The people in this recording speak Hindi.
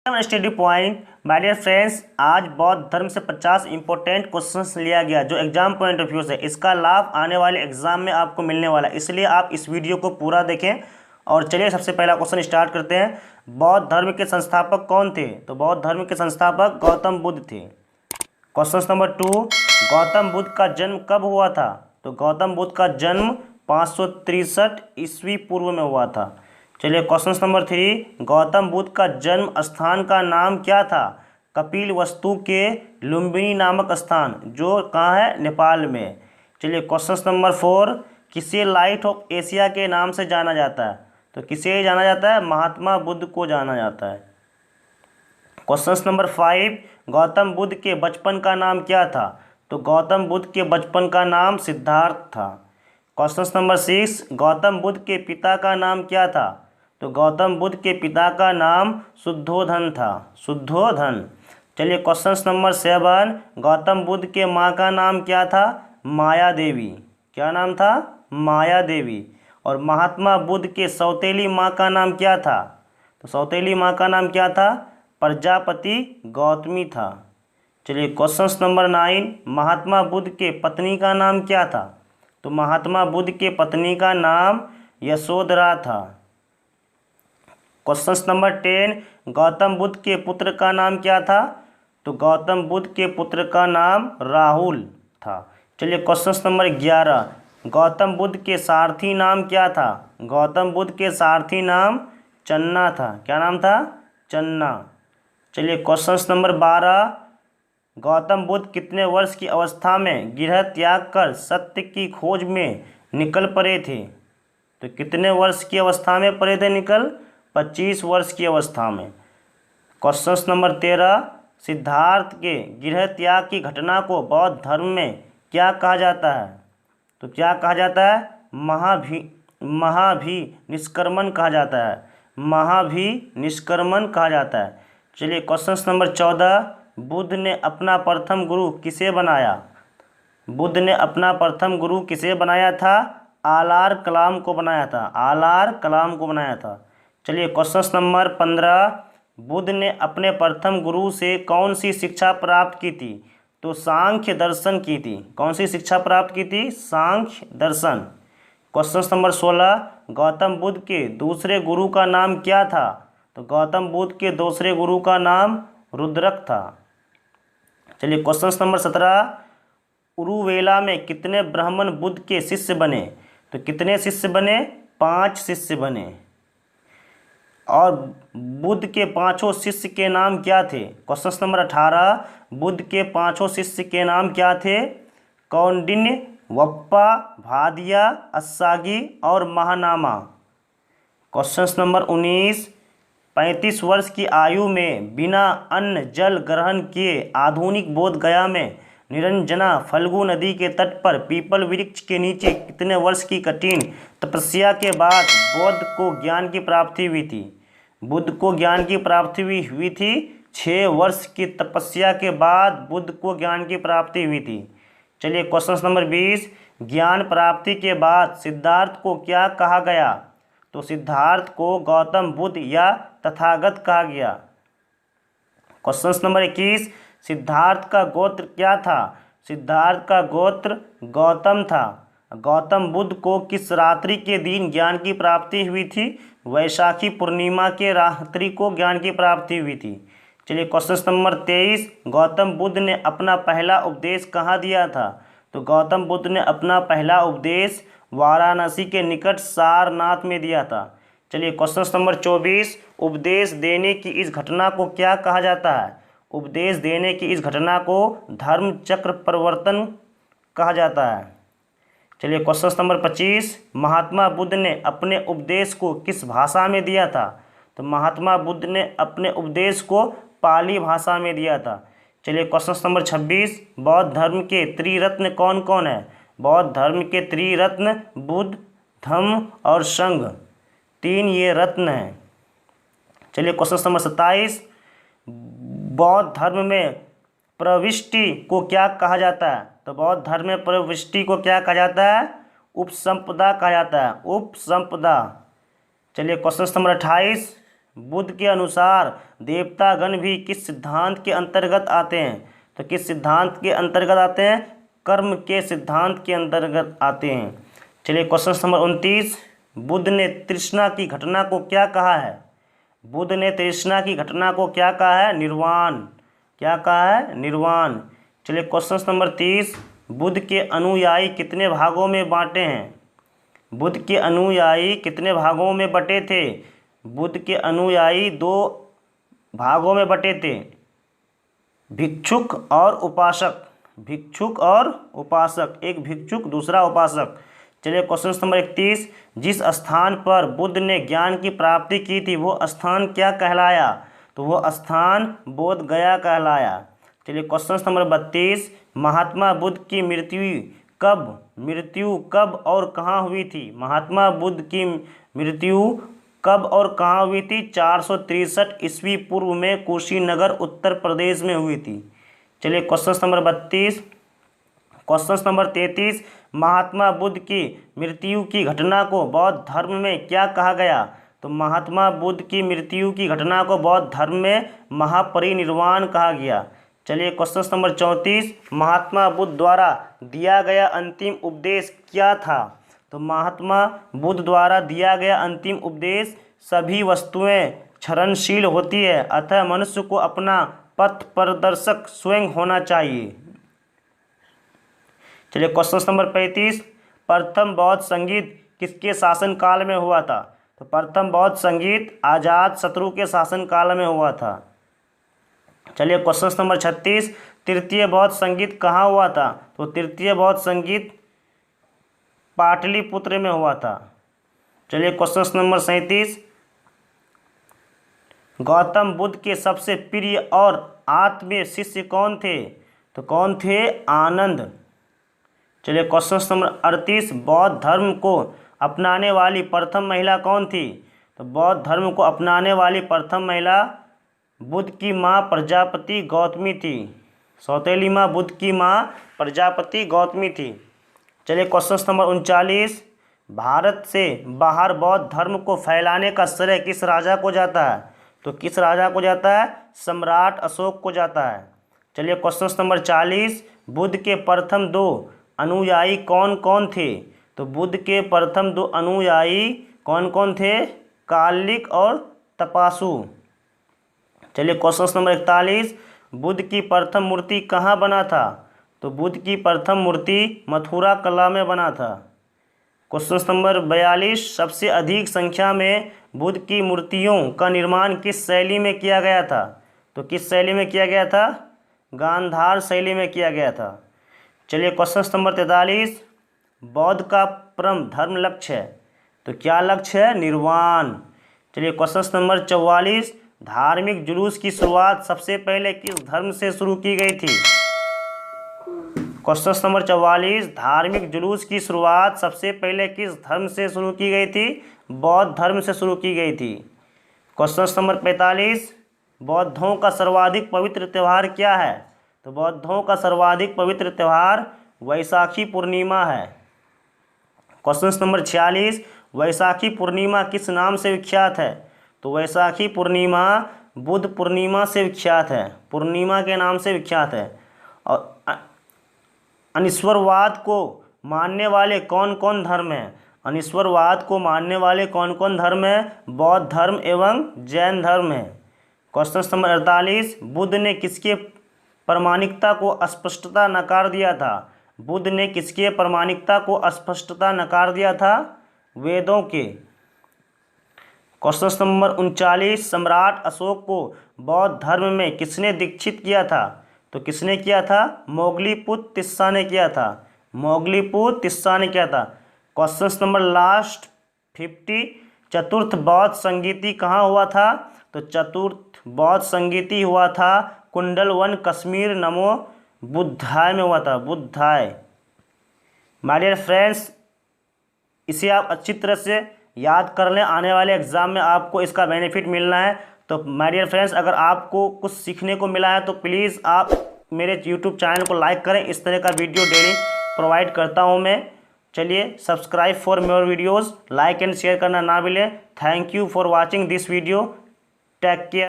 Study point my dear friends, आज बौद्ध धर्म से 50 इंपॉर्टेंट क्वेश्चंस लिया गया जो एग्जाम पॉइंट ऑफ व्यू से इसका लाभ आने वाले एग्जाम में आपको मिलने वाला है, इसलिए आप इस वीडियो को पूरा देखें। और चलिए सबसे पहला क्वेश्चन स्टार्ट करते हैं। बौद्ध धर्म के संस्थापक कौन थे? तो बौद्ध धर्म के संस्थापक गौतम बुद्ध थे। क्वेश्चन नंबर 2, गौतम बुद्ध का जन्म कब हुआ था? तो गौतम बुद्ध का जन्म 563 ईस्वी पूर्व में हुआ था। चलिए क्वेश्चन नंबर 3, गौतम बुद्ध का जन्म स्थान का नाम क्या था? कपिल वस्तु के लुम्बिनी नामक स्थान, जो कहाँ है? नेपाल में। चलिए क्वेश्चन नंबर 4, किसे लाइट ऑफ एशिया के नाम से जाना जाता है? तो किसे जाना जाता है? महात्मा बुद्ध को जाना जाता है। क्वेश्चन नंबर 5, गौतम बुद्ध के बचपन का नाम क्या था? तो गौतम बुद्ध के बचपन का नाम सिद्धार्थ था। क्वेश्चन नंबर 6, गौतम बुद्ध के पिता का नाम क्या था? तो गौतम बुद्ध के पिता का नाम शुद्धोधन था, शुद्धोधन। चलिए क्वेश्चन नंबर 7, गौतम बुद्ध के माँ का नाम क्या था? माया देवी। क्या नाम था? माया देवी। और महात्मा बुद्ध के सौतेली माँ का नाम क्या था? तो सौतेली माँ का नाम क्या था? प्रजापति गौतमी था। चलिए क्वेश्चन नंबर 9, महात्मा बुद्ध के पत्नी का नाम क्या था? तो महात्मा बुद्ध के पत्नी का नाम यशोधरा था। क्वेश्चन नंबर 10, गौतम बुद्ध के पुत्र का नाम क्या था? तो गौतम बुद्ध के पुत्र का नाम राहुल था। चलिए क्वेश्चन नंबर 11, गौतम बुद्ध के सारथी नाम क्या था? गौतम बुद्ध के सारथी नाम चन्ना था। क्या नाम था? चन्ना। चलिए क्वेश्चन नंबर 12, गौतम बुद्ध कितने वर्ष की अवस्था में गृह त्याग कर सत्य की खोज में निकल पड़े थे? तो कितने वर्ष की अवस्था में पड़े थे निकल? 25 वर्ष की अवस्था में। क्वेश्चन नंबर 13, सिद्धार्थ के गृह त्याग की घटना को बौद्ध धर्म में क्या कहा जाता है? तो क्या कहा जाता है? महाभि निष्क्रमण कहा जाता है। महाभि निष्क्रमण कहा जाता है। चलिए क्वेश्चन नंबर 14, बुद्ध ने अपना प्रथम गुरु किसे बनाया? बुद्ध ने अपना प्रथम गुरु किसे बनाया था? आलार कलाम को बनाया था। आलार कलाम को बनाया था। चलिए क्वेश्चन नंबर 15, बुद्ध ने अपने प्रथम गुरु से कौन सी शिक्षा प्राप्त की थी? तो सांख्य दर्शन की थी। कौन सी शिक्षा प्राप्त की थी? सांख्य दर्शन। क्वेश्चन नंबर 16, गौतम बुद्ध के दूसरे गुरु का नाम क्या था? तो गौतम बुद्ध के दूसरे गुरु का नाम रुद्रक था। चलिए क्वेश्चन नंबर 17, उरुवेला में कितने ब्राह्मण बुद्ध के शिष्य बने? तो कितने शिष्य बने? 5 शिष्य बने। और बुद्ध के 5 शिष्य के नाम क्या थे? क्वेश्चन नंबर 18, बुद्ध के 5 शिष्य के नाम क्या थे? कौंडिन्य, वप्पा, भादिया, अस्सागी और महानामा। क्वेश्चन नंबर 19, 35 वर्ष की आयु में बिना अन्न जल ग्रहण किए आधुनिक बोध गया में निरंजना फल्गु नदी के तट पर पीपल वृक्ष के नीचे कितने वर्ष की कठिन तपस्या के बाद बुद्ध को ज्ञान की प्राप्ति हुई थी? बुद्ध को ज्ञान की प्राप्ति हुई थी 6 वर्ष की तपस्या के बाद बुद्ध को ज्ञान की प्राप्ति हुई थी। चलिए क्वेश्चन नंबर 20, ज्ञान प्राप्ति के बाद सिद्धार्थ को क्या कहा गया? तो सिद्धार्थ को गौतम बुद्ध या तथागत कहा गया। क्वेश्चन नंबर 21, सिद्धार्थ का गोत्र क्या था? सिद्धार्थ का गोत्र गौतम था। गौतम बुद्ध को किस रात्रि के दिन ज्ञान की प्राप्ति हुई थी? वैशाखी पूर्णिमा के रात्रि को ज्ञान की प्राप्ति हुई थी। चलिए क्वेश्चन नंबर 23, गौतम बुद्ध ने अपना पहला उपदेश कहाँ दिया था? तो गौतम बुद्ध ने अपना पहला उपदेश वाराणसी के निकट सारनाथ में दिया था। चलिए क्वेश्चन नंबर 24, उपदेश देने की इस घटना को क्या कहा जाता है? उपदेश देने की इस घटना को धर्म चक्र परिवर्तन कहा जाता है। चलिए क्वेश्चन नंबर 25, महात्मा बुद्ध ने अपने उपदेश को किस भाषा में दिया था? तो महात्मा बुद्ध ने अपने उपदेश को पाली भाषा में दिया था। चलिए क्वेश्चन नंबर 26, बौद्ध धर्म के त्रिरत्न कौन कौन है? बौद्ध धर्म के त्रिरत्न बुद्ध, धम्म और संघ, 3 ये रत्न हैं। चलिए क्वेश्चन नंबर 27, बौद्ध धर्म में प्रविष्टि को क्या कहा जाता है? तो बौद्ध धर्म में प्रविष्टि को क्या कहा जाता है? उपसंपदा कहा जाता है। उपसंपदा। चलिए क्वेश्चन नंबर 28, बुद्ध के अनुसार देवतागण भी किस सिद्धांत के अंतर्गत आते हैं? तो किस सिद्धांत के अंतर्गत आते हैं? कर्म के सिद्धांत के अंतर्गत आते हैं। चलिए क्वेश्चन नंबर 29, बुद्ध ने तृष्णा की घटना को क्या कहा है? बुद्ध ने तृष्णा की घटना को क्या कहा है? निर्वाण। क्या कहा है? निर्वाण। चलिए क्वेश्चन नंबर 30, बुद्ध के अनुयायी कितने भागों में बांटे हैं? बुद्ध के अनुयायी कितने भागों में बटे थे? बुद्ध के अनुयायी 2 भागों में बटे थे, भिक्षुक और उपासक। भिक्षुक और उपासक, एक भिक्षुक दूसरा उपासक। चलिए क्वेश्चन नंबर 31, जिस स्थान पर बुद्ध ने ज्ञान की प्राप्ति की थी वो स्थान क्या कहलाया? तो वो स्थान बोध गया कहलाया। चलिए क्वेश्चन नंबर 32, महात्मा बुद्ध की मृत्यु कब और कहाँ हुई थी? महात्मा बुद्ध की मृत्यु कब और कहाँ हुई थी? 463 ईस्वी पूर्व में कुशीनगर उत्तर प्रदेश में हुई थी। चलिए question number 32, question number 33, Mahatma Buddha की मृत्यु की घटना को बौद्ध धर्म में क्या कहा गया? तो महात्मा बुद्ध की मृत्यु की घटना को बौद्ध धर्म में महापरिनिर्वाण कहा गया। चलिए क्वेश्चन नंबर 34, महात्मा बुद्ध द्वारा दिया गया अंतिम उपदेश क्या था? तो महात्मा बुद्ध द्वारा दिया गया अंतिम उपदेश, सभी वस्तुएं क्षरणशील होती है, अतः मनुष्य को अपना पथ प्रदर्शक स्वयं होना चाहिए। चलिए क्वेश्चन नंबर 35, प्रथम बौद्ध संगीत किसके शासन काल में हुआ था? तो प्रथम बौद्ध संगीत अजात शत्रु के शासन काल में हुआ था। चलिए क्वेश्चन नंबर 36, तृतीय बौद्ध संगीत कहाँ हुआ था? तो तृतीय बौद्ध संगीत पाटलिपुत्र में हुआ था। चलिए क्वेश्चन नंबर 37, गौतम बुद्ध के सबसे प्रिय और आत्मीय शिष्य कौन थे? तो कौन थे? आनंद। चलिए क्वेश्चन नंबर 38, बौद्ध धर्म को अपनाने वाली प्रथम महिला कौन थी? तो बौद्ध धर्म को अपनाने वाली प्रथम महिला बुद्ध की माँ प्रजापति गौतमी थी। सौतेली माँ बुद्ध की माँ प्रजापति गौतमी थी। चलिए क्वेश्चन नंबर 39, भारत से बाहर बौद्ध धर्म को फैलाने का श्रेय किस राजा को जाता है? तो किस राजा को जाता है? सम्राट अशोक को जाता है। चलिए क्वेश्चन नंबर 40, बुद्ध के प्रथम 2 अनुयायी कौन कौन थे? तो बुद्ध के प्रथम 2 अनुयायी कौन कौन थे? कालिक और तपासु। चलिए क्वेश्चन नंबर 41, बुद्ध की प्रथम मूर्ति कहाँ बना था? तो बुद्ध की प्रथम मूर्ति मथुरा कला में बना था। क्वेश्चन नंबर 42, सबसे अधिक संख्या में बुद्ध की मूर्तियों का निर्माण किस शैली में किया गया था? तो किस शैली में किया गया था? गांधार शैली में किया गया था। चलिए क्वेश्चन नंबर 43, बौद्ध का परम धर्म लक्ष्य है, तो क्या लक्ष्य है? निर्वाण। चलिए क्वेश्चन नंबर 44, धार्मिक जुलूस की शुरुआत सबसे पहले किस धर्म से शुरू की गई थी? क्वेश्चन नंबर 44, धार्मिक जुलूस की शुरुआत सबसे पहले किस धर्म से शुरू की गई थी? बौद्ध धर्म से शुरू की गई थी। क्वेश्चन नंबर 45, बौद्धों का सर्वाधिक पवित्र त्यौहार क्या है? तो बौद्धों का सर्वाधिक पवित्र त्यौहार वैशाखी पूर्णिमा है। क्वेश्चन नंबर 46, वैशाखी पूर्णिमा किस नाम से विख्यात है? तो वैशाखी पूर्णिमा बुद्ध पूर्णिमा से विख्यात है, पूर्णिमा के नाम से विख्यात है। और अनिश्वरवाद को मानने वाले कौन कौन धर्म हैं? अनिश्वरवाद को मानने वाले कौन कौन धर्म हैं? बौद्ध धर्म एवं जैन धर्म है। क्वेश्चन नंबर 48, बुद्ध ने किसके प्रामाणिकता को स्पष्टता नकार दिया था? बुद्ध ने किसके प्रामाणिकता को स्पष्टता नकार दिया था? वेदों के। क्वेश्चन नंबर 39, सम्राट अशोक को बौद्ध धर्म में किसने दीक्षित किया था? तो किसने किया था? मोगलीपुत्र तिस्सा ने किया था। मोगलीपुत्र तिस्सा ने किया था। क्वेश्चन नंबर लास्ट 50, चतुर्थ बौद्ध संगीति कहाँ हुआ था? तो चतुर्थ बौद्ध संगीति हुआ था कुंडलवन कश्मीर नमो बुद्धाय में हुआ था, बुद्धाय। माय डियर फ्रेंड्स, इसे आप अच्छी तरह से याद कर लें, आने वाले एग्ज़ाम में आपको इसका बेनिफिट मिलना है। तो माय डियर फ्रेंड्स, अगर आपको कुछ सीखने को मिला है तो प्लीज़ आप मेरे यूट्यूब चैनल को लाइक करें। इस तरह का वीडियो डेली प्रोवाइड करता हूं मैं। चलिए, subscribe for more videos, like and share करना ना भूलें। Thank you for watching this video. Take care.